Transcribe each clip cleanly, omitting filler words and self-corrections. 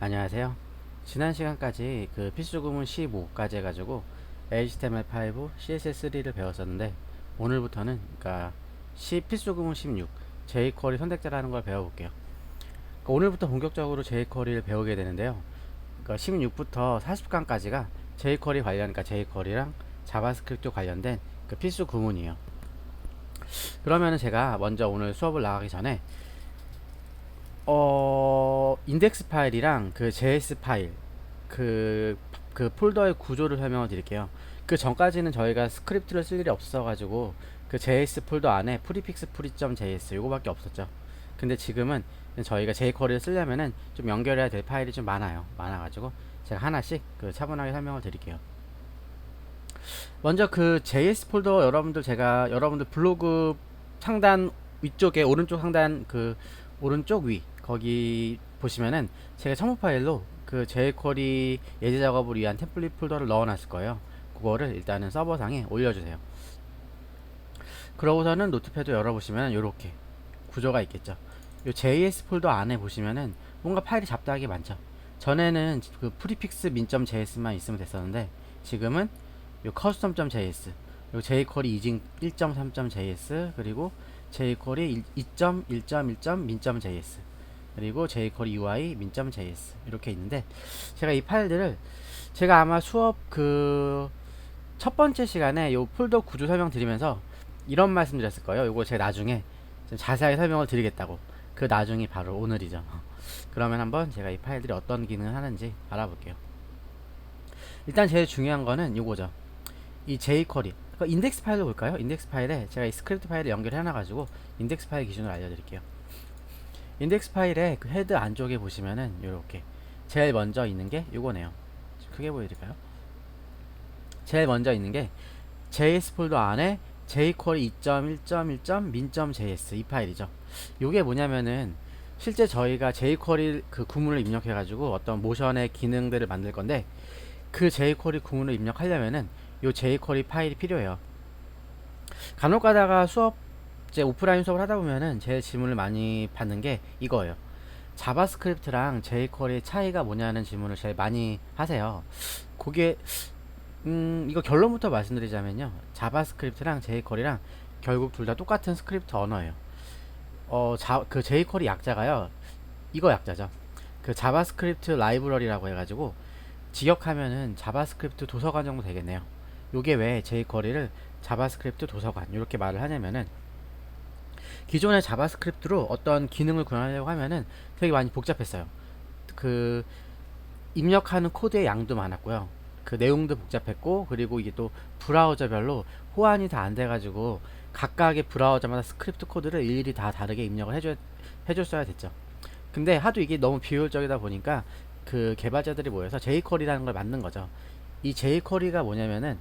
안녕하세요. 지난 시간까지 그 필수구문 15까지 해가지고 HTML5, CSS3를 배웠었는데 오늘부터는 그러니까 필수구문 16 jQuery 선택자라는 걸 배워볼게요. 그러니까 오늘부터 본격적으로 jQuery를 배우게 되는데요. 그러니까 16부터 40강까지가 jQuery 관련, 그러니까 jQuery랑 자바스크립트 관련된 그 필수 구문이에요. 그러면은 제가 먼저 오늘 수업을 나가기 전에 인덱스 파일이랑 그 JS 파일 그 폴더의 구조를 설명을 드릴게요. 그 전까지는 저희가 스크립트를 쓸 일이 없어가지고 그 JS 폴더 안에 프리픽스 프리.js 요거밖에 없었죠. 근데 지금은 저희가 jQuery를 쓰려면은 좀 연결해야 될 파일이 좀 많아가지고 제가 하나씩 그 차분하게 설명을 드릴게요. 먼저 그 JS 폴더 제가 여러분들 블로그 상단 위쪽에 오른쪽 상단 그 오른쪽 위 거기 보시면은 제가 첨부 파일로 그 jQuery 예제 작업을 위한 템플릿 폴더를 넣어놨을 거예요. 그거를 일단은 서버상에 올려주세요. 그러고서는 노트패드 열어보시면 이렇게 구조가 있겠죠. 요 JS 폴더 안에 보시면은 뭔가 파일이 잡다하게 많죠. 전에는 그 프리픽스 min.js만 있으면 됐었는데 지금은 요 custom.js, 요 jQuery 1.3.js, 그리고 jQuery 2.1.1.min.js, 그리고 jQuery UI min.js 이렇게 있는데 제가 이 파일들을 제가 아마 수업 그 첫 번째 시간에 요 폴더 구조 설명 드리면서 이런 말씀 드렸을 거예요. 요거 제가 나중에 좀 자세하게 설명을 드리겠다고. 그 나중이 바로 오늘이죠. 그러면 한번 제가 이 파일들이 어떤 기능을 하는지 알아볼게요. 일단 제일 중요한 거는 요거죠. 이 jQuery 그 인덱스 파일로 볼까요? 인덱스 파일에 제가 이 스크립트 파일을 연결해 놔가지고 인덱스 파일 기준으로 알려드릴게요. 인덱스 파일의 그 헤드 안쪽에 보시면은 요렇게 제일 먼저 있는 게 요거네요. 크게 보여드릴까요? 제일 먼저 있는 게 JS 폴더 안에 jQuery 2.1.1.min.js 이 파일이죠. 요게 뭐냐면은 실제 저희가 jQuery 그 구문을 입력해 가지고 어떤 모션의 기능들을 만들 건데 그 jQuery 구문을 입력하려면은 요 jQuery 파일이 필요해요. 간혹 가다가 이제 오프라인 수업을 하다 보면은 제 질문을 많이 받는 게 이거예요. 자바스크립트랑 jQuery의 차이가 뭐냐는 질문을 제일 많이 하세요. 그게 이거 결론부터 말씀드리자면요. 자바스크립트랑 jQuery랑 결국 둘 다 똑같은 스크립트 언어예요. 그 jQuery 약자가요. 이거 약자죠. 그 자바스크립트 라이브러리라고 해가지고 직역하면은 자바스크립트 도서관 정도 되겠네요. 요게 왜 jQuery를 자바스크립트 도서관 이렇게 말을 하냐면은 기존의 자바스크립트로 어떤 기능을 구현하려고 하면은 되게 많이 복잡했어요. 그 입력하는 코드의 양도 많았고요. 그 내용도 복잡했고, 그리고 이게 또 브라우저별로 호환이 다 안 돼가지고 각각의 브라우저마다 스크립트 코드를 일일이 다 다르게 입력을 해줬어야 됐죠. 근데 하도 이게 너무 비효율적이다 보니까 그 개발자들이 모여서 jQuery라는 걸 만든 거죠. 이 jQuery가 뭐냐면은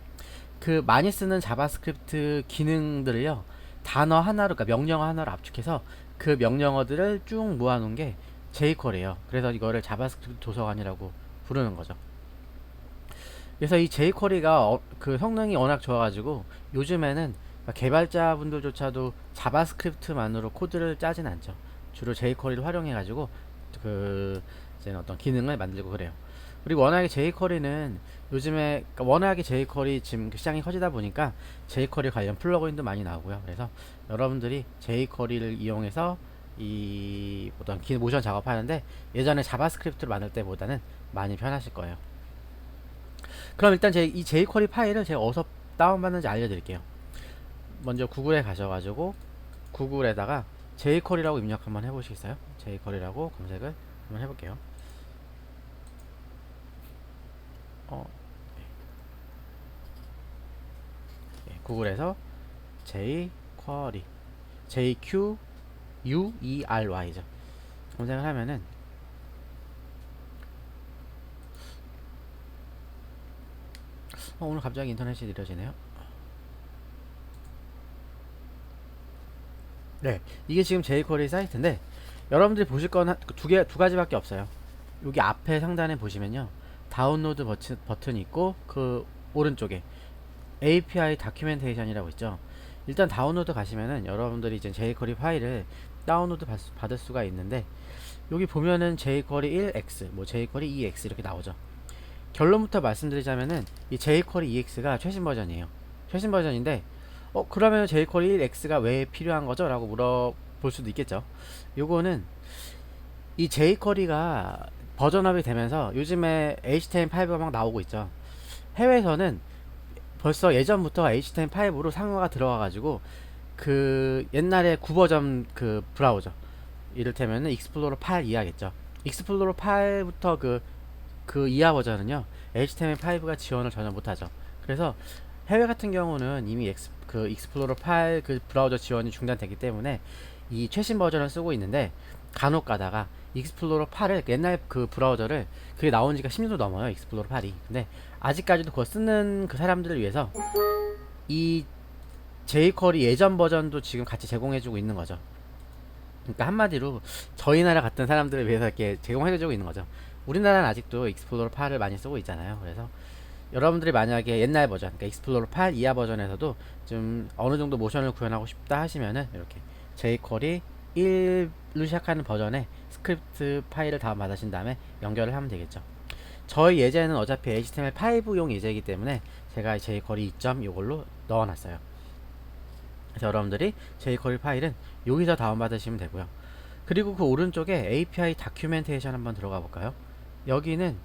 그 많이 쓰는 자바스크립트 기능들을요 단어 하나로, 그러니까 명령어 하나로 압축해서 그 명령어들을 쭉 모아놓은 게 jQuery예요. 그래서 이거를 자바스크립트 도서관이라고 부르는 거죠. 그래서 이 jQuery가 그 성능이 워낙 좋아가지고 요즘에는 개발자분들조차도 자바스크립트만으로 코드를 짜진 않죠. 주로 jQuery를 활용해가지고 그 이제 어떤 기능을 만들고 그래요. 그리고 워낙에 jQuery는 요즘에 그러니까 워낙에 jQuery 지금 시장이 커지다 보니까 jQuery 관련 플러그인도 많이 나오고요. 그래서 여러분들이 jQuery를 이용해서 이 어떤 모션 작업하는데 예전에 자바스크립트를 만들 때보다는 많이 편하실 거예요. 그럼 일단 이 jQuery 파일을 제가 어디서 다운받는지 알려드릴게요. 먼저 구글에 가셔가지고 구글에다가 jQuery라고 입력 한번 해보시겠어요? jQuery라고 검색을 한번 해볼게요. 어, 예, 구글에서 jQuery jQuery죠. 검색을 하면은 오늘 갑자기 인터넷이 느려지네요. 네, 이게 지금 jQuery 사이트인데 여러분들이 보실 건 두 가지밖에 없어요. 여기 앞에 상단에 보시면요, 다운로드 버튼이 있고 그 오른쪽에 API 다큐멘테이션이라고 있죠. 일단 다운로드 가시면은 여러분들이 이제 jQuery 파일을 다운로드 받을 수가 있는데, 여기 보면은 jQuery 1x, 뭐 jQuery 2x 이렇게 나오죠. 결론부터 말씀드리자면은 이 jQuery 2x가 최신 버전이에요. 최신 버전인데, 그러면 jQuery 1x가 왜 필요한 거죠? 라고 물어볼 수도 있겠죠. 요거는 이 jQuery가 버전업이 되면서 요즘에 HTML5가 막 나오고 있죠. 해외에서는 벌써 예전부터 HTML5로 상용화가 들어가가지고 그 옛날에 9버전 그 브라우저, 이를테면은 익스플로러 8 이하겠죠. 익스플로러 8부터 그 이하 버전은요, HTML5가 지원을 전혀 못하죠. 그래서 해외 같은 경우는 이미 그 익스플로러 8 그 브라우저 지원이 중단되기 때문에 이 최신 버전을 쓰고 있는데, 간혹 가다가 익스플로러 8을, 옛날 그 브라우저를, 그게 나온 지가 10년도 넘어요, 익스플로러 8이. 근데 아직까지도 그거 쓰는 그 사람들을 위해서 이 jQuery 예전 버전도 지금 같이 제공해주고 있는 거죠. 그러니까 한마디로 저희 나라 같은 사람들을 위해서 이렇게 제공해주고 있는 거죠. 우리나라는 아직도 익스플로러 8을 많이 쓰고 있잖아요. 그래서 여러분들이 만약에 옛날 버전, 그러니까 익스플로러 8 이하 버전에서도 좀 어느 정도 모션을 구현하고 싶다 하시면은 이렇게 jQuery 1로 시작하는 버전의 스크립트 파일을 다운받으신 다음에 연결을 하면 되겠죠. 저희 예제는 어차피 HTML5용 예제이기 때문에 제가 jQuery 2점 이걸로 넣어놨어요. 그래서 여러분들이 jQuery 파일은 여기서 다운받으시면 되고요. 그리고 그 오른쪽에 API 다큐멘테이션 한번 들어가 볼까요? 여기는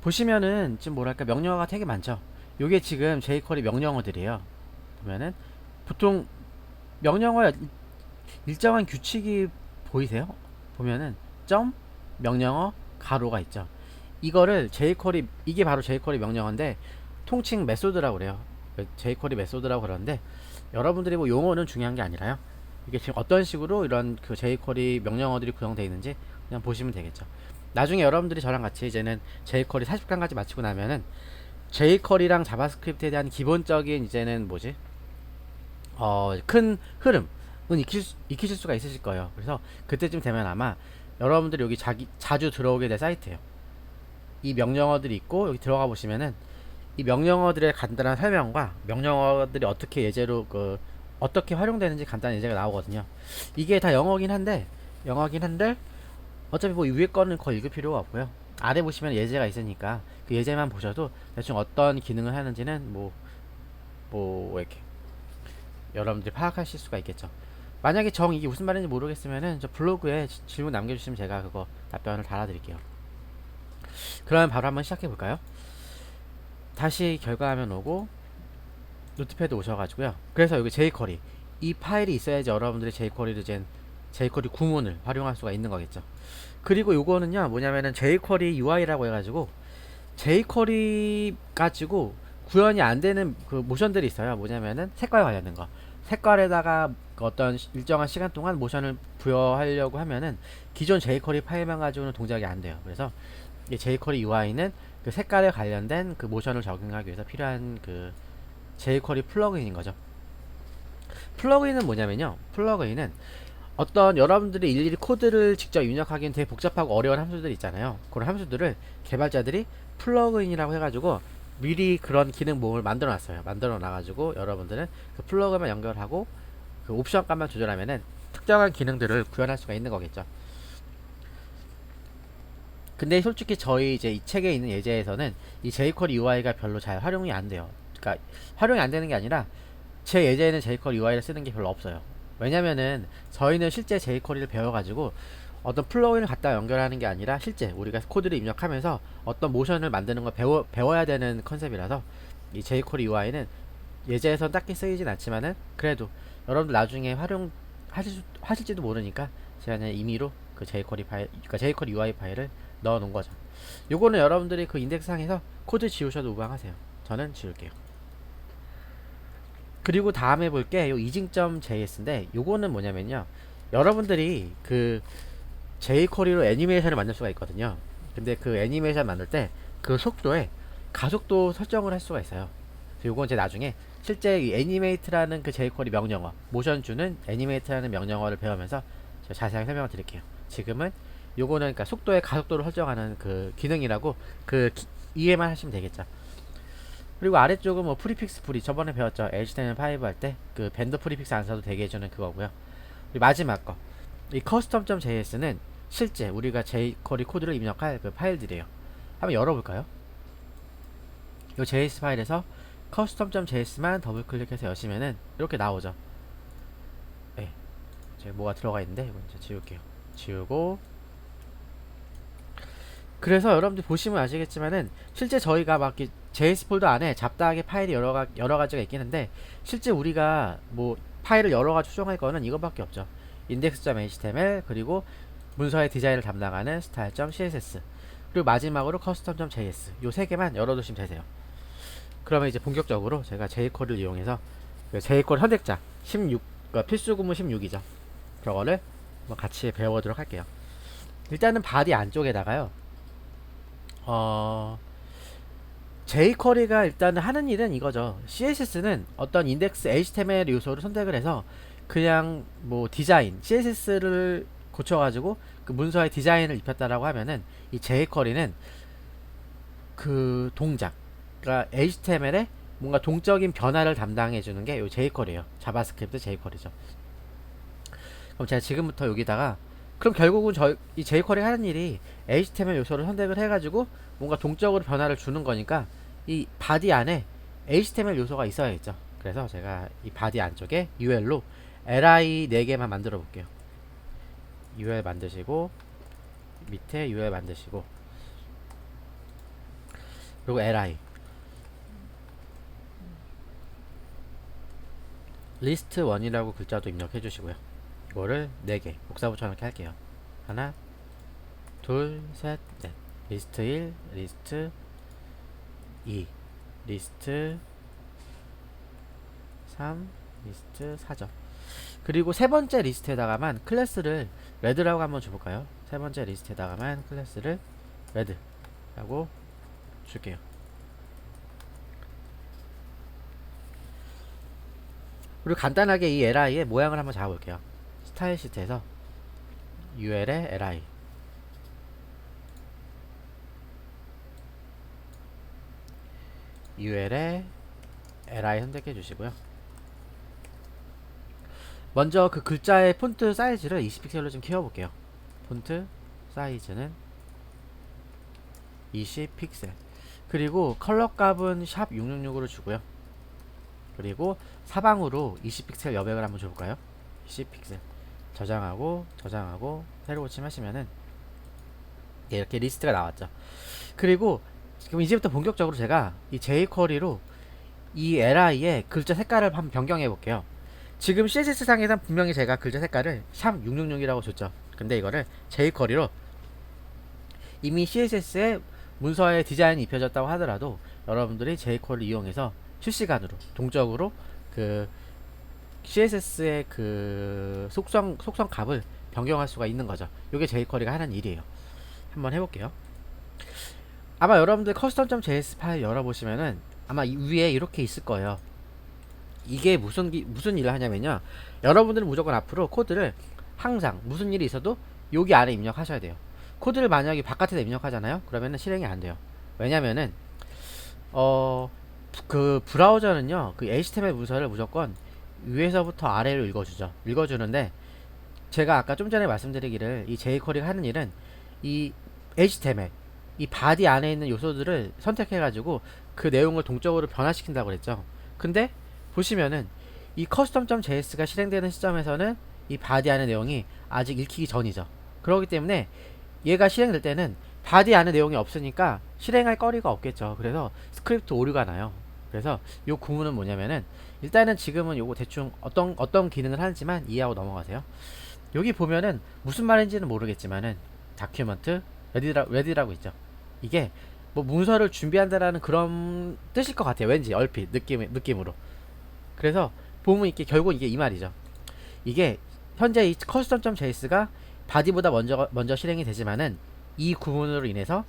보시면은 지금 뭐랄까 명령어가 되게 많죠. 요게 지금 jQuery 명령어들이에요. 보면은 보통 명령어 일정한 규칙이 보이세요? 보면은 점 명령어 가로가 있죠. 이거를 jQuery, 이게 바로 jQuery 명령어인데 통칭 메소드라고 그래요. jQuery 메소드라고 그러는데, 여러분들이 뭐 용어는 중요한 게 아니라요, 이게 지금 어떤 식으로 이런 그 jQuery 명령어들이 구성되어 있는지 그냥 보시면 되겠죠. 나중에 여러분들이 저랑 같이 이제는 jQuery 40강까지 마치고 나면은 jQuery랑 자바스크립트에 대한 기본적인 이제는 뭐지, 큰 흐름은 익히실 수가 있으실 거예요. 그래서 그때쯤 되면 아마 여러분들이 여기 자주 들어오게 될 사이트예요. 이 명령어들이 있고, 여기 들어가 보시면은 이 명령어들의 간단한 설명과 명령어들이 어떻게 예제로 어떻게 활용되는지 간단한 예제가 나오거든요. 이게 다 영어긴 한데 어차피 뭐 위에 거는 거의 읽을 필요가 없고요. 아래 보시면 예제가 있으니까 그 예제만 보셔도 대충 어떤 기능을 하는지는 뭐 이렇게 여러분들이 파악하실 수가 있겠죠. 만약에 이게 무슨 말인지 모르겠으면은 저 블로그에 질문 남겨주시면 제가 그거 답변을 달아드릴게요. 그러면 바로 한번 시작해 볼까요? 다시 결과화면 오고 노트패드 오셔가지고요. 그래서 여기 jQuery, 이 파일이 있어야지 여러분들이 jQuery 구문을 활용할 수가 있는 거겠죠. 그리고 요거는요 뭐냐면은 jQuery UI라고 해가지고 jQuery 가지고 구현이 안 되는 그 모션들이 있어요. 뭐냐면은 색깔 관련된 거, 색깔에다가 어떤 일정한 시간 동안 모션을 부여하려고 하면은 기존 jQuery 파일만 가지고는 동작이 안 돼요. 그래서 이 jQuery UI는 그 색깔에 관련된 그 모션을 적용하기 위해서 필요한 그 jQuery 플러그인인 거죠. 플러그인은 뭐냐면요, 플러그인은 어떤 여러분들이 일일이 코드를 직접 입력하기엔 되게 복잡하고 어려운 함수들이 있잖아요. 그런 함수들을 개발자들이 플러그인이라고 해가지고 미리 그런 기능 모음을 만들어 놨어요. 만들어 놔가지고 여러분들은 그 플러그만 연결하고 그 옵션 값만 조절하면은 특정한 기능들을 구현할 수가 있는 거겠죠. 근데 솔직히 저희 이제 이 책에 있는 예제에서는 이 jQuery UI가 별로 잘 활용이 안 돼요. 그러니까 활용이 안 되는 게 아니라 제 예제에는 jQuery UI를 쓰는 게 별로 없어요. 왜냐면은 저희는 실제 jQuery를 배워가지고 어떤 플러그인을 갖다 연결하는 게 아니라 실제 우리가 코드를 입력하면서 어떤 모션을 만드는 걸 배워야 되는 컨셉이라서 이 jQuery UI는 예제에선 딱히 쓰이진 않지만은 그래도 여러분들 나중에 활용하실지도 모르니까 제가 그냥 임의로 그 jQuery 파일, 그러니까 jQuery UI 파일을 넣어 놓은 거죠. 요거는 여러분들이 그 인덱스상에서 코드 지우셔도 무방하세요. 저는 지울게요. 그리고 다음에 볼 게 요 이징.js인데, 요거는 뭐냐면요, 여러분들이 그 jQuery로 애니메이션을 만들 수가 있거든요. 근데 그 애니메이션 만들 때 그 속도에 가속도 설정을 할 수가 있어요. 요건 이제 나중에 실제 이 애니메이트라는 그 jQuery 명령어, 모션 주는 애니메이트라는 명령어를 배우면서 제가 자세하게 설명을 드릴게요. 지금은 요거는 그러니까 속도의 가속도를 설정하는 그 기능이라고 이해만 하시면 되겠죠. 그리고 아래쪽은 뭐 프리픽스 프리, 저번에 배웠죠. HTML5 할 때 그 밴드 프리픽스 안 써도 되게 해주는 그거고요. 그리고 마지막 거, 이 custom.js는 실제 우리가 jQuery 코드를 입력할 그 파일들이에요. 한번 열어볼까요? 이 js 파일에서 custom.js만 더블 클릭해서 여시면은 이렇게 나오죠. 네, 제가 뭐가 들어가 있는데 이건 이제 지울게요. 지우고. 그래서 여러분들 보시면 아시겠지만은 실제 저희가 막 JS 폴더 안에 잡다하게 파일이 여러 가지가 있긴 한데 실제 우리가 뭐 파일을 여러 가지 수정할 거는 이것밖에 없죠. index.html 그리고 문서의 디자인을 담당하는 style.css 그리고 마지막으로 custom.js 요 세 개만 열어두시면 되세요. 그러면 이제 본격적으로 제가 jQuery를 이용해서 그 jQuery 선택자 16 필수 구문 16이죠. 저거를 같이 배워보도록 할게요. 일단은 바디 안쪽에다가요. jQuery가 일단 하는 일은 이거죠. CSS는 어떤 인덱스 HTML 요소를 선택을 해서 그냥 뭐 디자인 CSS를 고쳐가지고 그 문서에 디자인을 입혔다라고 하면은 이 jQuery는 그 동작, 그러니까 HTML에 뭔가 동적인 변화를 담당해주는 게 요 jQuery예요. 자바스크립트 jQuery죠. 그럼 제가 지금부터 여기다가 그럼 결국은 이 jQuery가 하는 일이 HTML 요소를 선택을 해가지고 뭔가 동적으로 변화를 주는 거니까 이 바디 안에 HTML 요소가 있어야겠죠. 그래서 제가 이 바디 안쪽에 UL로 li 4개만 만들어 볼게요. UL 만드시고 밑에 UL 만드시고 그리고 li 리스트 1이라고 글자도 입력해 주시고요. 이거를 4개 복사 붙여넣기 할게요. 하나 둘 셋 넷 리스트 1 리스트 2 리스트 3 리스트 4죠. 그리고 세 번째 리스트에다가만 클래스를 레드라고 한번 줘볼까요? 세 번째 리스트에다가만 클래스를 레드라고 줄게요. 그리고 간단하게 이 li의 모양을 한번 잡아볼게요. 스타일 시트에서 ul의 li ul의 li 선택해 주시고요. 먼저 그 글자의 폰트 사이즈를 20픽셀로 좀 키워볼게요. 폰트 사이즈는 20픽셀 그리고 컬러 값은 샵 666으로 주고요. 그리고 사방으로 20픽셀 여백을 한번 줘볼까요? 10픽셀 저장하고 저장하고 새로 고침하시면은 이렇게 리스트가 나왔죠. 그리고 지금 이제부터 본격적으로 제가 이 jQuery로 이 li의 글자 색깔을 한번 변경해 볼게요. 지금 CSS 상에선 분명히 제가 글자 색깔을 샵 666이라고 줬죠. 근데 이거를 jQuery로 이미 CSS에 문서에 디자인이 입혀졌다고 하더라도 여러분들이 jQuery를 이용해서 실시간으로 동적으로 그 CSS의 그 속성 값을 변경할 수가 있는 거죠. 이게 jQuery가 하는 일이에요. 한번 해볼게요. 아마 여러분들 custom.js 파일 열어보시면은 아마 이 위에 이렇게 있을 거예요. 이게 무슨 일을 하냐면요. 여러분들은 무조건 앞으로 코드를 항상 무슨 일이 있어도 여기 안에 입력하셔야 돼요. 코드를 만약에 바깥에다 입력하잖아요. 그러면은 실행이 안 돼요. 왜냐면은 그 브라우저는요. 그 HTML 문서를 무조건 위에서부터 아래로 읽어주죠. 읽어주는데 제가 아까 좀 전에 말씀드리기를 이 jQuery가 하는 일은 이 HTML 이 바디 안에 있는 요소들을 선택해가지고 그 내용을 동적으로 변화시킨다고 그랬죠. 근데 보시면은 이 custom.js가 실행되는 시점에서는 이 바디 안의 내용이 아직 읽히기 전이죠. 그렇기 때문에 얘가 실행될 때는 바디 안에 내용이 없으니까 실행할 거리가 없겠죠. 그래서 스크립트 오류가 나요. 그래서 요 구문은 뭐냐면은 일단은 지금은 요거 대충 어떤 기능을 하는지만 이해하고 넘어가세요. 여기 보면은 무슨 말인지는 모르겠지만은 다큐먼트 레디라고 있죠. 이게 뭐 문서를 준비한다라는 그런 뜻일 것 같아요. 왠지 얼핏 느낌으로. 그래서 보면 이게 결국 이게 이 말이죠. 이게 현재 이 custom.js가 바디보다 먼저 실행이 되지만은 이 구문으로 인해서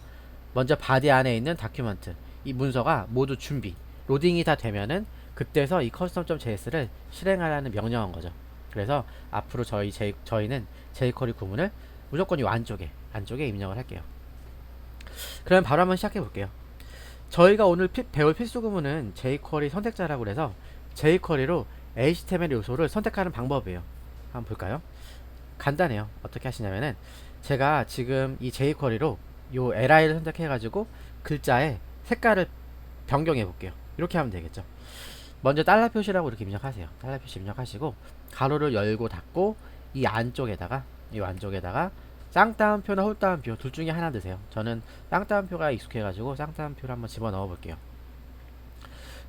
먼저 바디 안에 있는 다큐먼트 이 문서가 모두 준비 로딩이 다 되면은 그때서 이 custom.js를 실행하라는 명령한 거죠. 그래서 앞으로 저희는 jQuery 구문을 무조건 이 안쪽에 입력을 할게요. 그럼 바로 한번 시작해 볼게요. 저희가 오늘 배울 필수 구문은 jQuery 선택자라고 해서 jQuery로 HTML 요소를 선택하는 방법이에요. 한번 볼까요? 간단해요. 어떻게 하시냐면은 제가 지금 이 jQuery로 요 li를 선택해 가지고 글자의 색깔을 변경해 볼게요. 이렇게 하면 되겠죠. 먼저 달러 표시라고 이렇게 입력하세요. 달러 표시 입력하시고 가로를 열고 닫고 이 안쪽에다가 쌍따옴표나 홀따옴표 둘 중에 하나 드세요. 저는 쌍따옴표가 익숙해 가지고 쌍따옴표를 한번 집어 넣어 볼게요.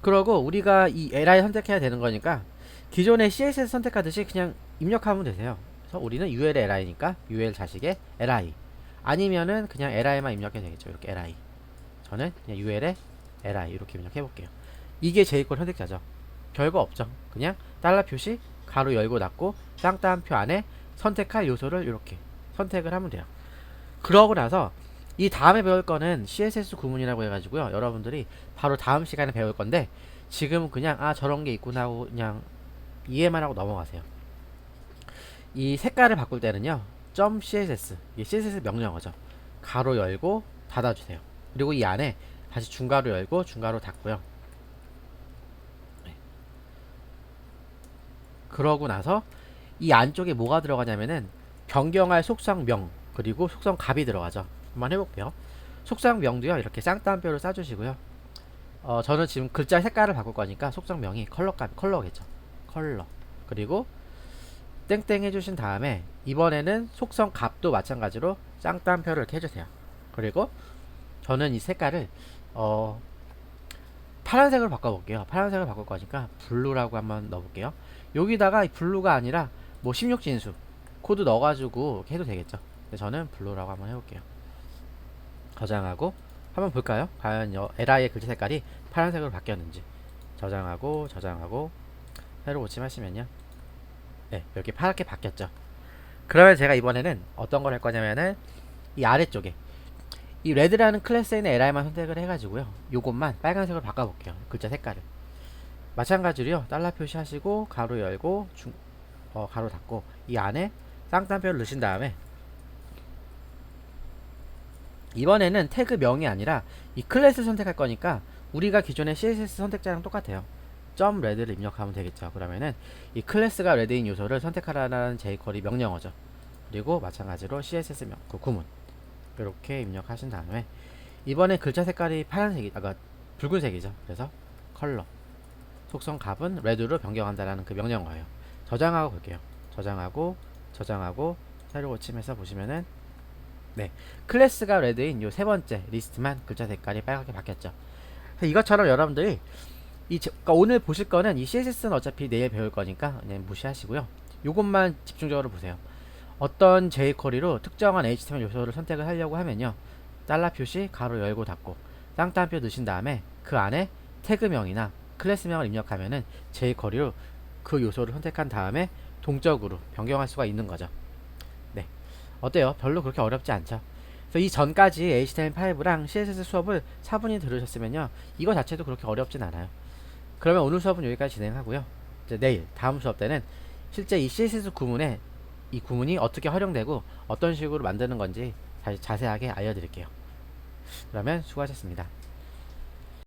그러고 우리가 이 li 선택해야 되는 거니까 기존의 css 선택하듯이 그냥 입력하면 되세요. 그래서 우리는 ul의 li니까 ul 자식의 li, 아니면은 그냥 li만 입력해도 되겠죠. 이렇게 li. 저는 그냥 ul의 li 이렇게 입력해 볼게요. 이게 jQuery 선택자죠. 별거 없죠. 그냥 달러 표시 가로 열고 닫고 쌍따옴표 안에 선택할 요소를 이렇게 선택을 하면 돼요. 그러고 나서 이 다음에 배울 거는 CSS 구문이라고 해가지고요. 여러분들이 바로 다음 시간에 배울 건데 지금은 그냥 저런 게 있구나 하고 그냥 이해만 하고 넘어가세요. 이 색깔을 바꿀 때는요. .css, 이게 CSS 명령어죠. 가로 열고 닫아주세요. 그리고 이 안에 다시 중가로 열고 중가로 닫고요. 네. 그러고 나서 이 안쪽에 뭐가 들어가냐면은 변경할 속성명 그리고 속성값이 들어가죠. 한번 해볼게요. 속성명도요. 이렇게 쌍따옴표를 싸주시고요. 저는 지금 글자 색깔을 바꿀 거니까 속성명이 컬러겠죠. 컬러. 그리고 땡땡 해주신 다음에 이번에는 속성값도 마찬가지로 쌍따옴표를 이렇게 해주세요. 그리고 저는 이 색깔을 파란색으로 바꿔볼게요. 파란색으로 바꿀 거니까 블루라고 한번 넣어볼게요. 여기다가 블루가 아니라 뭐 16진수 코드 넣어가지고 이렇게 해도 되겠죠. 근데 저는 블루라고 한번 해볼게요. 저장하고 한번 볼까요? 과연 li의 글자 색깔이 파란색으로 바뀌었는지. 저장하고 새로 고침하시면요. 네, 이렇게 파랗게 바뀌었죠. 그러면 제가 이번에는 어떤 걸 할 거냐면은 이 아래쪽에 이 레드라는 클래스에 있는 li만 선택을 해가지고요. 요것만 빨간색으로 바꿔볼게요. 글자 색깔을. 마찬가지로요. 달러 표시하시고 가로 열고 가로 닫고 이 안에 쌍따옴표를 넣으신 다음에 이번에는 태그 명이 아니라 이 클래스 선택할 거니까 우리가 기존의 CSS 선택자랑 똑같아요. .red를 입력하면 되겠죠. 그러면은 이 클래스가 레드인 요소를 선택하라는 jQuery 명령어죠. 그리고 마찬가지로 CSS 그 구문 이렇게 입력하신 다음에 이번에 글자 색깔이 붉은색이죠. 그래서 컬러 속성 값은 레드로 변경한다라는 그 명령어예요. 저장하고 볼게요. 저장하고 새로 고침해서 보시면은 네, 클래스가 레드인 요 세 번째 리스트만 글자 색깔이 빨갛게 바뀌었죠. 이것처럼 여러분들이 그러니까 오늘 보실 거는 이 CSS는 어차피 내일 배울 거니까 그냥 무시하시고요. 요것만 집중적으로 보세요. 어떤 jQuery로 특정한 HTML 요소를 선택을 하려고 하면요. 달러 표시 가로 열고 닫고 쌍따옴표 넣으신 다음에 그 안에 태그명이나 클래스명을 입력하면은 jQuery로 그 요소를 선택한 다음에 동적으로 변경할 수가 있는 거죠. 네, 어때요? 별로 그렇게 어렵지 않죠? 그래서 이 전까지 HTML5랑 CSS 수업을 차분히 들으셨으면요. 이거 자체도 그렇게 어렵진 않아요. 그러면 오늘 수업은 여기까지 진행하고요. 이제 내일 다음 수업 때는 실제 이 CSS 구문에 이 구문이 어떻게 활용되고 어떤 식으로 만드는 건지 자세하게 알려드릴게요. 그러면 수고하셨습니다.